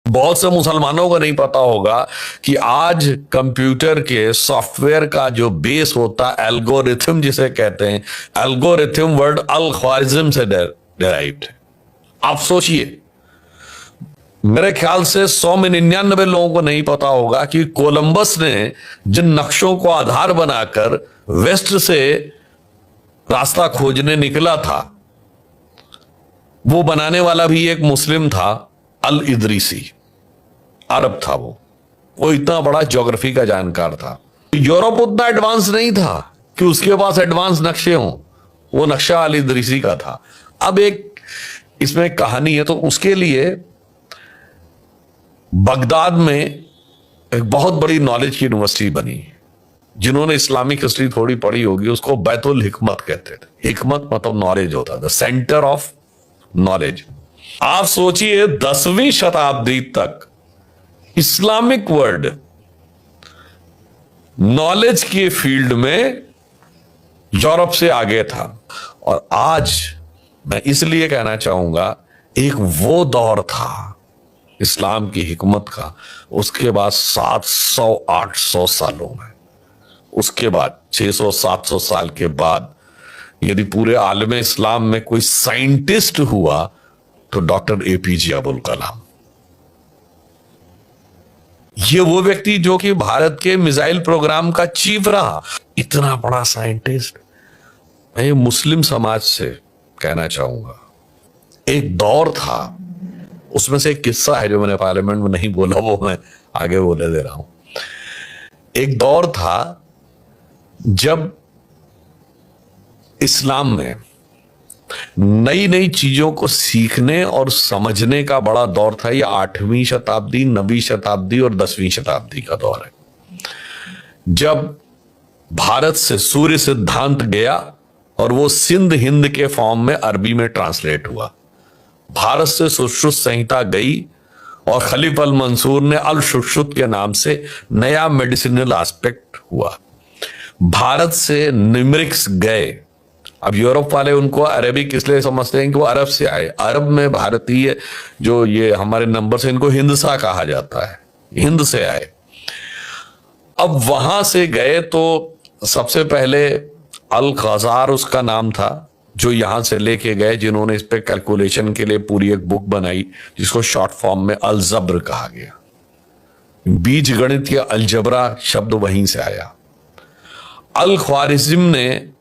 बहुत से मुसलमानों को नहीं पता होगा कि आज कंप्यूटर के सॉफ्टवेयर का जो बेस होता है एल्गोरिथम जिसे कहते हैं, एल्गोरिथम वर्ड अल ख्वारिज्म से डेराइव्ड है। आप सोचिए, मेरे ख्याल से 100 में 99 लोगों को नहीं पता होगा कि कोलंबस ने जिन नक्शों को आधार बनाकर वेस्ट से रास्ता खोजने निकला था, वो बनाने वाला भी एक मुस्लिम था, अल इदरीसी, अरब था। वो इतना बड़ा ज्योग्राफी का जानकार था। यूरोप उतना एडवांस नहीं था कि उसके पास एडवांस नक्शे हों। वो नक्शा अल इदरीसी का था। अब एक इसमें कहानी है, तो उसके लिए बगदाद में एक बहुत बड़ी नॉलेज की यूनिवर्सिटी बनी। जिन्होंने इस्लामिक हिस्ट्री थोड़ी पढ़ी होगी उसको बैतुल हिकमत कहते थे। हिकमत मतलब नॉलेज होता था, सेंटर ऑफ नॉलेज। आप सोचिए 10वीं शताब्दी तक इस्लामिक वर्ल्ड नॉलेज के फील्ड में यूरोप से आगे था। और आज मैं इसलिए कहना चाहूंगा, एक वो दौर था इस्लाम की हिकमत का, उसके बाद 700-800 सालों में, उसके बाद 600-700 साल के बाद यदि पूरे आलम इस्लाम में कोई साइंटिस्ट हुआ तो डॉक्टर एपीजे अबुल कलाम। ये वो व्यक्ति जो कि भारत के मिसाइल प्रोग्राम का चीफ रहा, इतना बड़ा साइंटिस्ट। मैं मुस्लिम समाज से कहना चाहूंगा, एक दौर था, उसमें से एक किस्सा है जो मैंने पार्लियामेंट में नहीं बोला, वो मैं आगे बोले दे रहा हूं। एक दौर था जब इस्लाम में नई नई चीजों को सीखने और समझने का बड़ा दौर था। ये 8वीं शताब्दी, 9वीं शताब्दी और 10वीं शताब्दी का दौर है, जब भारत से सूर्य सिद्धांत गया और वो सिंध हिंद के फॉर्म में अरबी में ट्रांसलेट हुआ। भारत से सुश्रुत संहिता गई और खलीफ अल मंसूर ने अल सुश्रुत के नाम से नया मेडिसिनल एस्पेक्ट हुआ। भारत से न्यूमेरिक्स गए। अब यूरोप वाले उनको अरबिक इसलिए समझते हैं कि वो अरब से आए। अरब में भारतीय जो ये हमारे नंबर से, इनको हिंदसा कहा जाता है, हिंद से आए। अब वहां से गए तो सबसे पहले अल खजार उसका नाम था, जो यहां से लेके गए, जिन्होंने इस पे कैलकुलेशन के लिए पूरी एक बुक बनाई जिसको शॉर्ट फॉर्म में अल जब्र कहा गया। बीज गणित या अलजबरा शब्द वहीं से आया। अल ख्वारिज्म ने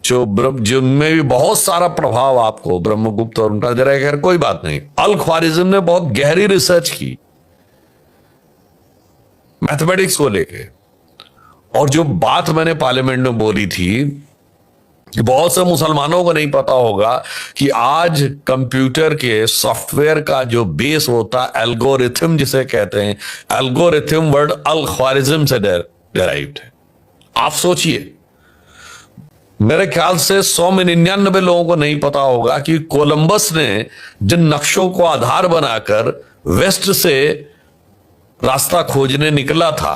जिनमें भी बहुत सारा प्रभाव आपको ब्रह्मगुप्त और उनका जरा, खैर कोई बात नहीं, अल ख्वारिज्म ने बहुत गहरी रिसर्च की मैथमेटिक्स को लेके। और जो बात मैंने पार्लियामेंट में बोली थी, बहुत से मुसलमानों को नहीं पता होगा कि आज कंप्यूटर के सॉफ्टवेयर का जो बेस होता है एल्गोरिथम जिसे कहते हैं, एल्गोरिथम वर्ड अल ख्वारिज्म से डेराइव्ड है। आप सोचिए, मेरे ख्याल से 100 में 99 लोगों को नहीं पता होगा कि कोलंबस ने जिन नक्शों को आधार बनाकर वेस्ट से रास्ता खोजने निकला था,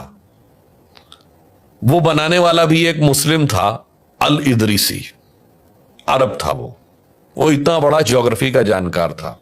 वो बनाने वाला भी एक मुस्लिम था, अल इदरीसी, अरब था। वो इतना बड़ा ज्योग्राफी का जानकार था।